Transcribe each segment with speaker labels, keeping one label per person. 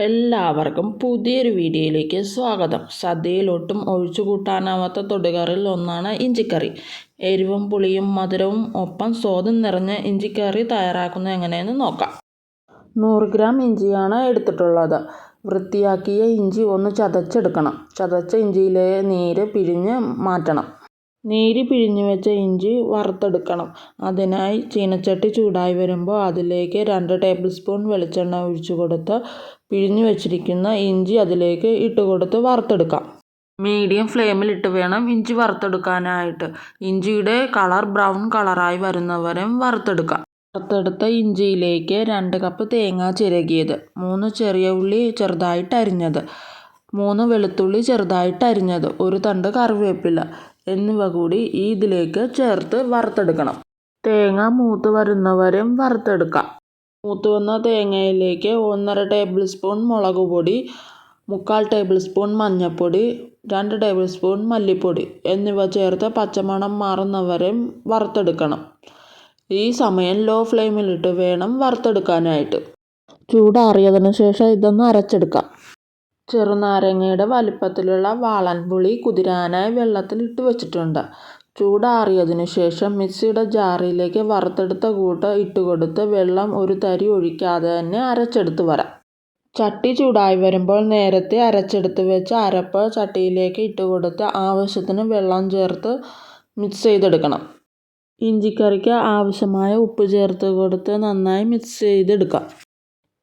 Speaker 1: എല്ലാവർക്കും പുതിയൊരു വീഡിയോയിലേക്ക് സ്വാഗതം. സദ്യയിലൊട്ടും ഒഴിച്ചുകൂട്ടാനാവാത്ത തൊടുകറിയിൽ ഒന്നാണ് ഇഞ്ചിക്കറി. എരിവും പുളിയും മധുരവും ഒപ്പം സ്വാദും നിറഞ്ഞ ഇഞ്ചിക്കറി തയ്യാറാക്കുന്നത് എങ്ങനെയെന്ന് നോക്കാം. 100 ഗ്രാം ഇഞ്ചിയാണ് എടുത്തിട്ടുള്ളത്. വൃത്തിയാക്കിയ ഇഞ്ചി ഒന്ന് ചതച്ചെടുക്കണം. ചതച്ച ഇഞ്ചിയിലെ നീര് പിഴിഞ്ഞ് മാറ്റണം. നീര് പിഴിഞ്ഞു വെച്ച ഇഞ്ചി വറുത്തെടുക്കണം. അതിനായി ചീനച്ചട്ടി ചൂടായി വരുമ്പോൾ അതിലേക്ക് 2 ടേബിൾ സ്പൂൺ വെളിച്ചെണ്ണ ഒഴിച്ചു കൊടുത്ത് പിഴിഞ്ഞു വെച്ചിരിക്കുന്ന ഇഞ്ചി അതിലേക്ക് ഇട്ട് കൊടുത്ത് വറുത്തെടുക്കാം. മീഡിയം ഫ്ലെയിമിൽ ഇട്ട് വേണം ഇഞ്ചി വറുത്തെടുക്കാനായിട്ട്. ഇഞ്ചിയുടെ കളർ ബ്രൗൺ കളറായി വരുന്നവരെ വറുത്തെടുക്കാം. വറുത്തെടുത്ത ഇഞ്ചിയിലേക്ക് 2 കപ്പ് തേങ്ങ ചിരകിയത്, 3 ചെറിയ ഉള്ളി ചെറുതായിട്ട് അരിഞ്ഞത്, 3 വെളുത്തുള്ളി ചെറുതായിട്ട് അരിഞ്ഞത്, 1 തണ്ട് കറിവേപ്പില എന്നിവ കൂടി ഇതിലേക്ക് ചേർത്ത് വറുത്തെടുക്കണം. തേങ്ങ മൂത്ത് വരുന്നവരെ വറുത്തെടുക്കാം. മൂത്ത് വന്ന തേങ്ങയിലേക്ക് 1.5 ടേബിൾ സ്പൂൺ മുളക് പൊടി, 3/4 ടേബിൾ സ്പൂൺ മഞ്ഞൾപ്പൊടി, 2 ടേബിൾ സ്പൂൺ മല്ലിപ്പൊടി എന്നിവ ചേർത്ത് പച്ചമണം മാറുന്നവരെ വറുത്തെടുക്കണം. ഈ സമയം ലോ ഫ്ലെയിമിലിട്ട് വേണം വറുത്തെടുക്കാനായിട്ട്. ചൂടാറിയതിനു ശേഷം ഇതൊന്ന് അരച്ചെടുക്കാം. ചെറുനാരങ്ങയുടെ വലിപ്പത്തിലുള്ള വാളൻപുളി കുതിരാനായി വെള്ളത്തിൽ ഇട്ട് വെച്ചിട്ടുണ്ട്. ചൂടാറിയതിനു ശേഷം മിക്സിയുടെ ജാറിലേക്ക് വറുത്തെടുത്ത കൂട്ട് ഇട്ടുകൊടുത്ത് വെള്ളം ഒരു തരി ഒഴിക്കാതെ തന്നെ അരച്ചെടുത്ത് വരാം. ചട്ടി ചൂടായി വരുമ്പോൾ നേരത്തെ അരച്ചെടുത്ത് വെച്ച അരപ്പ് ചട്ടിയിലേക്ക് ഇട്ടുകൊടുത്ത് ആവശ്യത്തിന് വെള്ളം ചേർത്ത് മിക്സ് ചെയ്തെടുക്കണം. ഇഞ്ചിക്കറിക്ക് ആവശ്യമായ ഉപ്പ് ചേർത്ത് കൊടുത്ത് നന്നായി മിക്സ് ചെയ്തെടുക്കാം.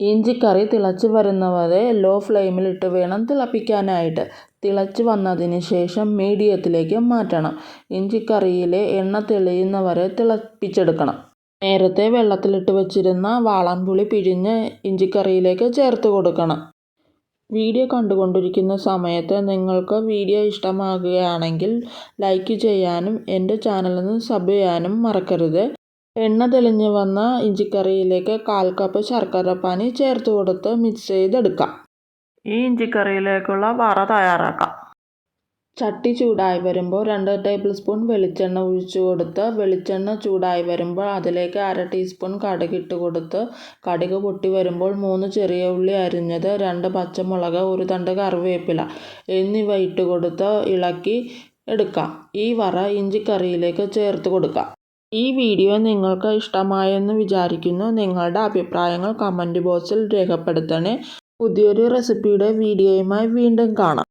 Speaker 1: ഇഞ്ചിക്കറി തിളച്ച് വരുന്നവരെ ലോ ഫ്ലെയിമിലിട്ട് വേണം തിളപ്പിക്കാനായിട്ട്. തിളച്ച് വന്നതിന് ശേഷം മീഡിയത്തിലേക്ക് മാറ്റണം. ഇഞ്ചിക്കറിയിലെ എണ്ണ തെളിയുന്നവരെ തിളപ്പിച്ചെടുക്കണം. നേരത്തെ വെള്ളത്തിലിട്ട് വെച്ചിരുന്ന വാളൻപുളി പിഴിഞ്ഞ് ഇഞ്ചിക്കറിയിലേക്ക് ചേർത്ത് കൊടുക്കണം. വീഡിയോ കണ്ടുകൊണ്ടിരിക്കുന്ന സമയത്ത് നിങ്ങൾക്ക് വീഡിയോ ഇഷ്ടമാകുകയാണെങ്കിൽ ലൈക്ക് ചെയ്യാനും എൻ്റെ ചാനലിന് സബ് ചെയ്യാനും മറക്കരുത്. എണ്ണ തെളിഞ്ഞ് വന്ന ഇഞ്ചിക്കറിയിലേക്ക് 1/4 കപ്പ് ശർക്കരപ്പാനി ചേർത്ത് കൊടുത്ത് മിക്സ് ചെയ്തെടുക്കാം. ഈ ഇഞ്ചിക്കറിയിലേക്കുള്ള വറ തയ്യാറാക്കാം. ചട്ടി ചൂടായി വരുമ്പോൾ 2 ടേബിൾ സ്പൂൺ വെളിച്ചെണ്ണ ഒഴിച്ചു കൊടുത്ത് വെളിച്ചെണ്ണ ചൂടായി വരുമ്പോൾ അതിലേക്ക് 1/2 ടീസ്പൂൺ കടുക് ഇട്ട് കൊടുത്ത് കടുക് പൊട്ടി വരുമ്പോൾ 3 ചെറിയ ഉള്ളി അരിഞ്ഞത്, 2 പച്ചമുളക്, 1 തണ്ട് കറിവേപ്പില എന്നിവ ഇട്ട് കൊടുത്ത് ഇളക്കി എടുക്കാം. ഈ വറ ഇഞ്ചിക്കറിയിലേക്ക് ചേർത്ത് കൊടുക്കാം. ഈ വീഡിയോ നിങ്ങൾക്ക് ഇഷ്ടമായെന്ന് വിചാരിക്കുന്നു. നിങ്ങളുടെ അഭിപ്രായങ്ങൾ കമൻറ്റ് ബോക്സിൽ രേഖപ്പെടുത്തണേ. പുതിയൊരു റെസിപ്പിയുടെ വീഡിയോയുമായി വീണ്ടും കാണാം.